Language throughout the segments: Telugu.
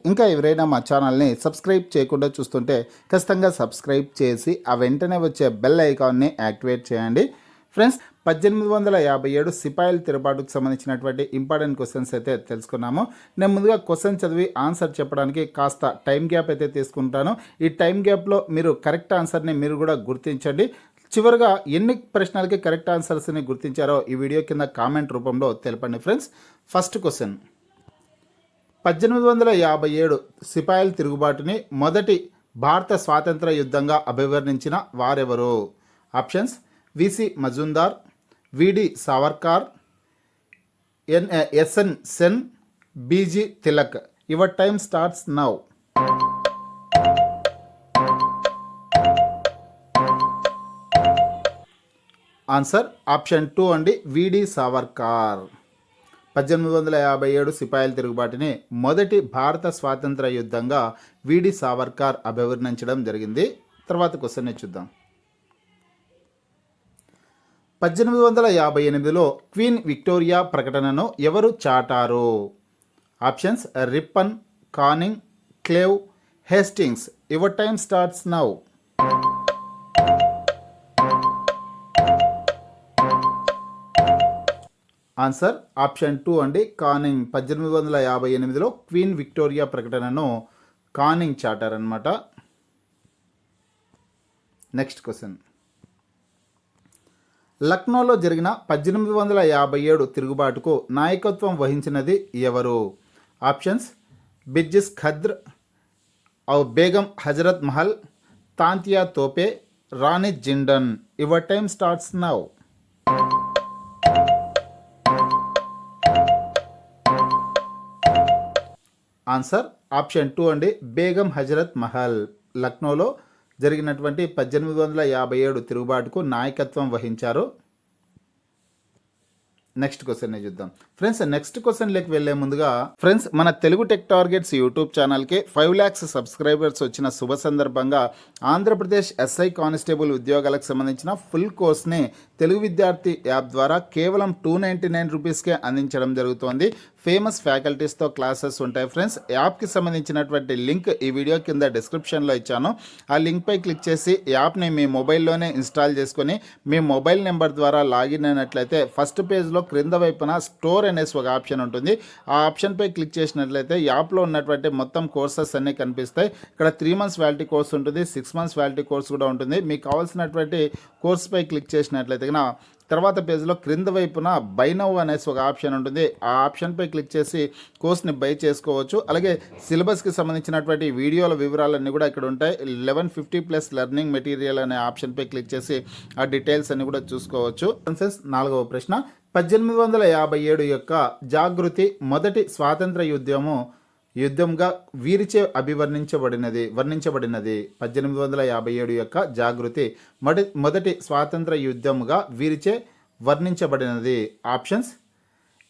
ఇంకా ఎవరైనా మా ఛానల్ని సబ్స్క్రైబ్ చేయకుండా చూస్తుంటే ఖచ్చితంగా సబ్స్క్రైబ్ చేసి ఆ వెంటనే వచ్చే బెల్ ఐకాన్ని యాక్టివేట్ చేయండి. ఫ్రెండ్స్, 1857 సిపాయిల తిరుగుబాటుకు సంబంధించినటువంటి ఇంపార్టెంట్ క్వశ్చన్స్ అయితే తెలుసుకున్నాము. నేను ముందుగా క్వశ్చన్ చదివి ఆన్సర్ చెప్పడానికి కాస్త టైం గ్యాప్ అయితే తీసుకుంటాను. ఈ టైం గ్యాప్లో మీరు కరెక్ట్ ఆన్సర్ని మీరు కూడా గుర్తించండి. చివరిగా ఎన్ని ప్రశ్నలకి కరెక్ట్ ఆన్సర్స్ని గుర్తించారో ఈ వీడియో కింద కామెంట్ రూపంలో తెలపండి. ఫ్రెండ్స్, ఫస్ట్ క్వశ్చన్, 1857 సిపాయిల తిరుగుబాటుని మొదటి భారత స్వాతంత్ర యుద్ధంగా అభివర్ణించిన వారెవరు? Options: V C Majumdar, V D Savarkar, S N Sen, B G Tilak. Your time starts now. Answer option 2 అండి, విడి సావర్కర్. 1857 సిపాయిల తిరుగుబాటుని మొదటి భారత స్వాతంత్ర యుద్ధంగా విడి సావర్కర్ అభివర్ణించడం జరిగింది. తర్వాత క్వశ్చన్ చూద్దాం. 1858లో క్వీన్ విక్టోరియా ప్రకటనను ఎవరు చాటారు? Options: Ripon, Canning, Clive, Hastings. Your time starts now. Answer option 2 అండి, కానింగ్. 1858లో క్వీన్ విక్టోరియా ప్రకటనను కానింగ్ చాటారనమాట. నెక్స్ట్ క్వశ్చన్, లక్నోలో జరిగిన 1857 తిరుగుబాటుకు నాయకత్వం వహించినది ఎవరు? Options: Birjis Qadr, Begum Hazrat Mahal, Tantia Tope, Rani Jindan. Your time starts now. Answer option 2 అండి, బేగం హజరత్ మహల్. లక్నోలో జరిగినటువంటి 1857 తిరుగుబాటుకు నాయకత్వం వహించారు. నెక్స్ట్ క్వశ్చన్ చూద్దాం. ఫ్రెండ్స్, నెక్స్ట్ క్వశ్చన్లోకి వెళ్లే ముందుగా ఫ్రెండ్స్, మన తెలుగు టెక్ టార్గెట్స్ యూట్యూబ్ ఛానల్కి 5 lakhs సబ్స్క్రైబర్స్ వచ్చిన శుభ సందర్భంగా ఆంధ్రప్రదేశ్ ఎస్ఐ కానిస్టేబుల్ ఉద్యోగాలకు సంబంధించిన ఫుల్ కోర్స్ని తెలుగు విద్యార్థి యాప్ ద్వారా కేవలం 299 రూపీస్కే అందించడం జరుగుతోంది. ఫేమస్ ఫ్యాకల్టీస్తో క్లాసెస్ ఉంటాయి. ఫ్రెండ్స్, యాప్కి సంబంధించినటువంటి లింక్ ఈ వీడియో కింద డిస్క్రిప్షన్లో ఇచ్చాను. ఆ లింక్పై క్లిక్ చేసి యాప్ని మీ మొబైల్లోనే ఇన్స్టాల్ చేసుకొని మీ మొబైల్ నెంబర్ ద్వారా లాగిన్ అయినట్లయితే ఫస్ట్ పేజ్లో క్రింద వైపున స్టోర్ అనేసి ఒక ఆప్షన్ ఉంటుంది. ఆ ఆప్షన్పై క్లిక్ చేసినట్లయితే యాప్లో ఉన్నటువంటి మొత్తం కోర్సెస్ అన్నీ కనిపిస్తాయి. ఇక్కడ 3 months వ్యాలిటీ కోర్స్ ఉంటుంది, 6 months వ్యాలిటీ కోర్స్ కూడా ఉంటుంది. మీకు కావాల్సినటువంటి కోర్సుపై క్లిక్ చేసినట్లయితే తర్వాత పేజ్లో క్రింద వైపున బై నౌ అనేసి ఒక ఆప్షన్ ఉంటుంది. ఆ ఆప్షన్పై క్లిక్ చేసి కోర్స్ని బై చేసుకోవచ్చు. అలాగే సిలబస్కి సంబంధించినటువంటి వీడియోల వివరాలన్నీ కూడా ఇక్కడ ఉంటాయి. 1150+ లెర్నింగ్ మెటీరియల్ అనే ఆప్షన్పై క్లిక్ చేసి ఆ డీటెయిల్స్ అన్ని కూడా చూసుకోవచ్చు. నాలుగవ ప్రశ్న, 1857 యొక్క జాగృతి మొదటి స్వాతంత్ర యుద్ధంగా వీరిచే వర్ణించబడినది. 1857 యొక్క జాగృతి మొదటి స్వాతంత్ర యుద్ధముగా వీరిచే వర్ణించబడినది. Options: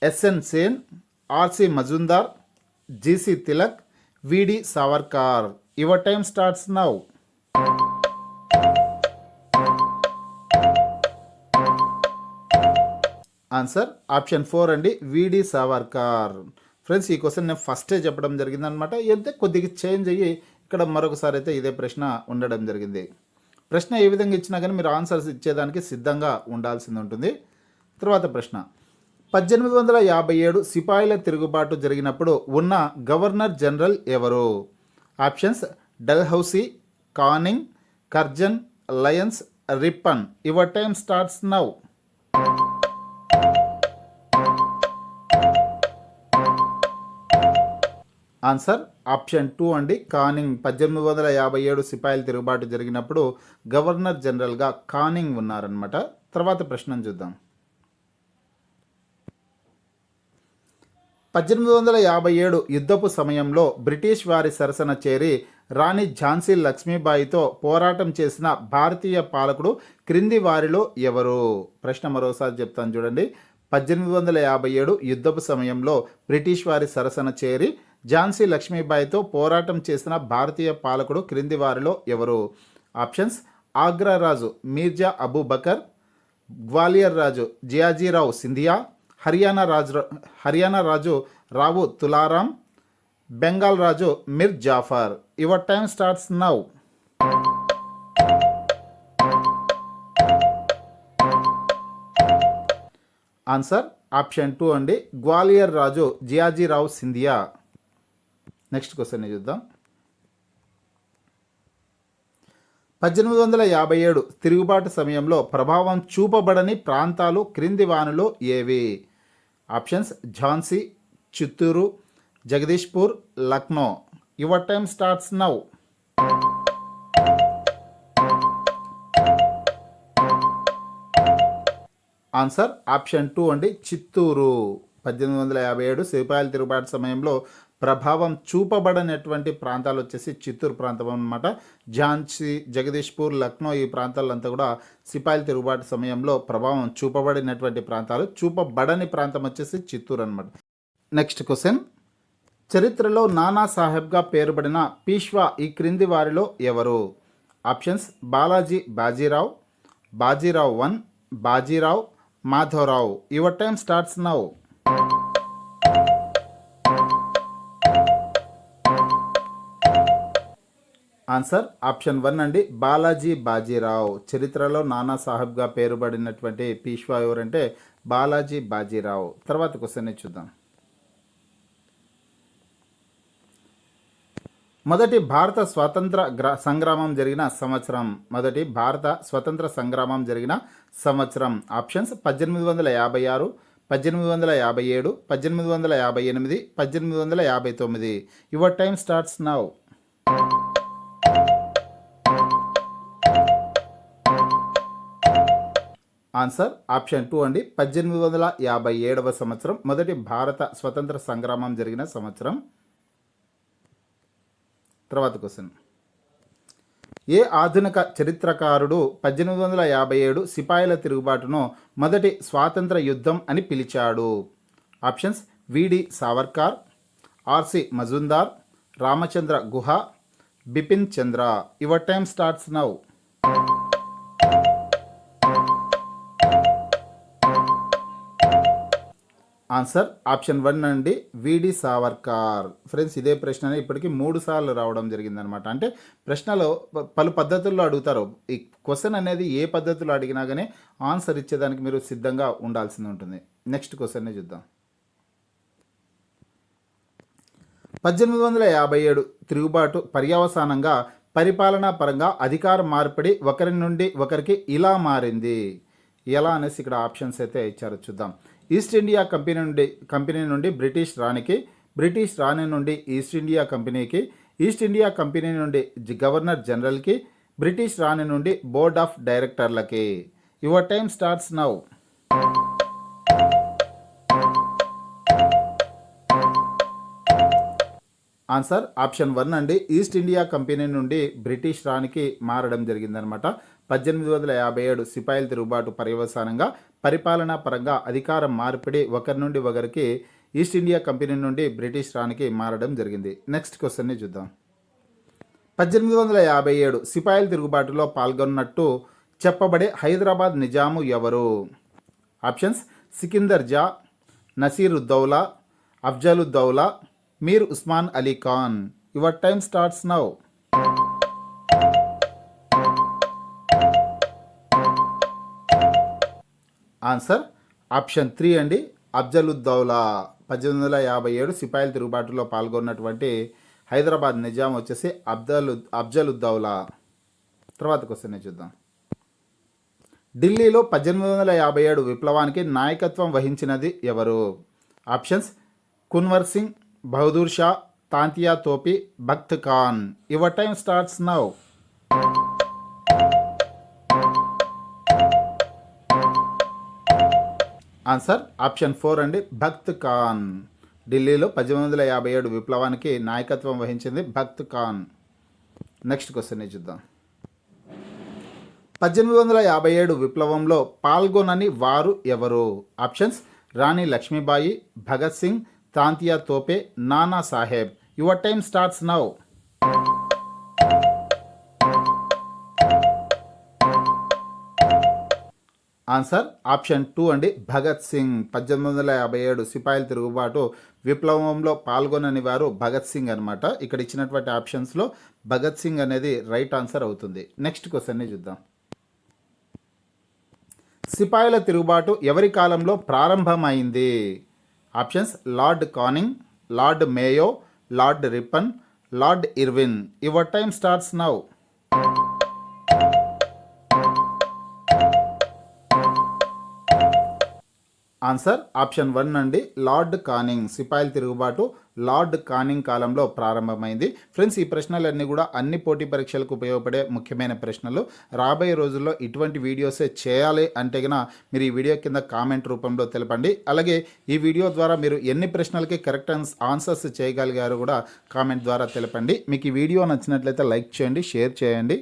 S N Sen, R C Majumdar, G C Tilak, V D Savarkar. Your time starts now. Answer option 4 అండి, విడి సావర్కర్. ఫ్రెండ్స్, ఈ క్వశ్చన్ నేను ఫస్టే చెప్పడం జరిగిందనమాట. అయితే కొద్దిగా చేంజ్ అయ్యి ఇక్కడ మరొకసారి అయితే ఇదే ప్రశ్న ఉండడం జరిగింది. ప్రశ్న ఏ విధంగా ఇచ్చినా కానీ మీరు ఆన్సర్స్ ఇచ్చేదానికి సిద్ధంగా ఉండాల్సింది ఉంటుంది. తర్వాత ప్రశ్న, 1857 సిపాయిల తిరుగుబాటు జరిగినప్పుడు ఉన్న గవర్నర్ జనరల్ ఎవరు? Options: Dalhousie, Canning, Curzon, Lions, Ripon. Your time starts now. Answer option 2 అండి, కానింగ్. 1857 సిపాయిల తిరుగుబాటు జరిగినప్పుడు గవర్నర్ జనరల్గా కానింగ్ ఉన్నారనమాట. తర్వాత ప్రశ్న చూద్దాం. 1857 యుద్ధపు సమయంలో బ్రిటిష్ వారి సరసన చేరి రాణి ఝాన్సీ లక్ష్మీబాయితో పోరాటం చేసిన భారతీయ పాలకుడు క్రింది వారిలో ఎవరు? ప్రశ్న మరోసారి చెప్తాను చూడండి. 1857 యుద్ధపు సమయంలో బ్రిటిష్ వారి సరసన చేరి ఝాన్సీ లక్ష్మీబాయితో పోరాటం చేసిన భారతీయ పాలకుడు క్రింది వారిలో ఎవరు? ఆప్షన్స్: ఆగ్రా రాజు మీర్జా అబూబకర్, గ్వాలియర్ రాజు జియాజీరావు సింధియా, హర్యానా రాజు రావు తులారాం, బెంగాల్ రాజు Mir Jafar. Your time starts now. Answer option 2 అండి, గ్వాలియర్ రాజు జియాజీరావు సింధియా. నెక్స్ట్ క్వశ్చన్ చూద్దాం. 1857 తిరుగుబాటు సమయంలో ప్రభావం చూపబడని ప్రాంతాలు క్రింది వానిలో ఏవి? Options Jhansi, Chittoor, Jagdishpur, Lucknow. Your time starts now. Answer option 2 అండి, చిత్తూరు. 1857 సిపాయిల తిరుగుబాటు సమయంలో ప్రభావం చూపబడనటువంటి ప్రాంతాలు వచ్చేసి చిత్తూరు ప్రాంతం అన్నమాట. ఝాన్సీ, జగదీష్పూర్, లక్నో ఈ ప్రాంతాలంతా కూడా సిపాయిల తిరుగుబాటు సమయంలో ప్రభావం చూపబడినటువంటి ప్రాంతాలు. చూపబడని ప్రాంతం వచ్చేసి చిత్తూరు అనమాట. Next question. చరిత్రలో నానా సాహెబ్గా పేరుబడిన పీష్వా ఈ క్రింది వారిలో ఎవరు? Options Balaji Bajirao, Bajirao 1, Bajirao, Madhavarao. Your time starts now. Answer option 1 అండి, బాలాజీ బాజీరావు. చరిత్రలో నానా సాహెబ్గా పేరుబడినటువంటి పీష్వా ఎవరంటే బాలాజీ బాజీరావు. తర్వాత క్వశ్చన్ చూద్దాం. మొదటి భారత స్వాతంత్ర సంగ్రామం జరిగిన సంవత్సరం. మొదటి భారత స్వతంత్ర సంగ్రామం జరిగిన సంవత్సరం. Options 1856, 1857, 1858, 1859. Your time starts now. Answer option 2 అండి, 1857 సంవత్సరం మొదటి భారత స్వతంత్ర సంగ్రామం జరిగిన సంవత్సరం. తర్వాత క్వశ్చన్. ఏ ఆధునిక చరిత్రకారుడు 1857 సిపాయిల తిరుగుబాటును మొదటి స్వాతంత్ర యుద్ధం అని పిలిచాడు? ఆప్షన్స్ విడి Savarkar, RC Majumdar, Ramachandra Guha, Bipin Chandra. Your time starts now. Answer option 1 అండి, విడి సావర్కర్. ఫ్రెండ్స్ ఇదే ప్రశ్న ఇప్పటికీ 3 సార్లు రావడం జరిగిందనమాట. అంటే ప్రశ్నలో పలు పద్ధతుల్లో అడుగుతారు. ఈ క్వశ్చన్ అనేది ఏ పద్ధతిలో అడిగినా కానీ ఆన్సర్ ఇచ్చేదానికి మీరు సిద్ధంగా ఉండాల్సి ఉంటుంది. నెక్స్ట్ క్వశ్చన్ని చూద్దాం. 1857 తిరుగుబాటు పర్యవసానంగా పరిపాలనా పరంగా అధికార మార్పిడి ఒకరి నుండి ఒకరికి ఇలా మారింది. ఎలా అనేసి ఇక్కడ ఆప్షన్స్ అయితే ఇచ్చారో చూద్దాం. ఈస్ట్ ఇండియా కంపెనీ నుండి బ్రిటిష్ రాణికి, బ్రిటిష్ రాణి నుండి ఈస్ట్ ఇండియా కంపెనీకి, ఈస్ట్ ఇండియా కంపెనీ నుండి గవర్నర్ జనరల్కి, బ్రిటిష్ రాణి నుండి బోర్డ్ ఆఫ్ డైరెక్టర్లకి. Your time starts now. Answer option 1 అండి, ఈస్ట్ ఇండియా కంపెనీ నుండి బ్రిటిష్ రాణికి మారడం జరిగిందనమాట. 1857 సిపాయిల తిరుగుబాటు పర్యవసానంగా పరిపాలనా పరంగా అధికార మార్పిడి ఒకరి నుండి ఒకరికి ఈస్ట్ ఇండియా కంపెనీ నుండి బ్రిటిష్ రాణికి మారడం జరిగింది. నెక్స్ట్ క్వశ్చన్ని చూద్దాం. 1857 సిపాయిల తిరుగుబాటులో పాల్గొన్నట్టు చెప్పబడే హైదరాబాద్ నిజాము ఎవరు? Options Sikandar Jah, Nasiruddaula, Afzaluddaula, Mir Osman Ali Khan. Your time starts now. Answer option 3 అండి, అఫ్జలుద్దౌలా. 1857 సిపాయిల తిరుగుబాటులో పాల్గొన్నటువంటి హైదరాబాద్ నిజాం వచ్చేసి అఫ్జలుద్దౌలా. తర్వాత క్వశ్చన్ చూద్దాం. ఢిల్లీలో 1857 విప్లవానికి నాయకత్వం వహించినది ఎవరు? Options Kunwar Singh, Bahadur Shah, Tantia Tope, Bakht Khan. Your time starts now. Answer option 4 అండి, బఖ్త్ ఖాన్. ఢిల్లీలో 1857 విప్లవానికి నాయకత్వం వహించింది బఖ్త్ ఖాన్. నెక్స్ట్ క్వశ్చన్ చూద్దాం. 1857 విప్లవంలో పాల్గొనని వారు ఎవరు? Options Rani Lakshmibai, Bhagat Singh, Tantia Tope, Nana Saheb. Your time starts now. Answer option 2 అండి, భగత్ సింగ్. 1857 సిపాయిల తిరుగుబాటు విప్లవంలో పాల్గొనని వారు భగత్ సింగ్ అనమాట. ఇక్కడ ఇచ్చినటువంటి ఆప్షన్స్లో భగత్ సింగ్ అనేది రైట్ ఆన్సర్ అవుతుంది. నెక్స్ట్ క్వశ్చన్ని చూద్దాం. సిపాయిల తిరుగుబాటు ఎవరి కాలంలో ప్రారంభమైంది? Options Lord Canning, Lord Mayo, Lord Ripon, Lord Irwin. Your time starts now. Answer option 1 అండి, లార్డ్ కానింగ్. సిపాయిల తిరుగుబాటు లార్డ్ కానింగ్ కాలంలో ప్రారంభమైంది. ఫ్రెండ్స్, ఈ ప్రశ్నలన్నీ కూడా అన్ని పోటీ పరీక్షలకు ఉపయోగపడే ముఖ్యమైన ప్రశ్నలు. రాబోయే రోజుల్లో ఇటువంటి వీడియోసే చేయాలి అంటే కనుక మీరు ఈ వీడియో కింద కామెంట్ రూపంలో తెలపండి. అలాగే ఈ వీడియో ద్వారా మీరు ఎన్ని ప్రశ్నలకి కరెక్ట్ ఆన్సర్స్ చేయగలిగారో కూడా కామెంట్ ద్వారా తెలపండి. మీకు ఈ వీడియో నచ్చినట్లయితే లైక్ చేయండి, షేర్ చేయండి.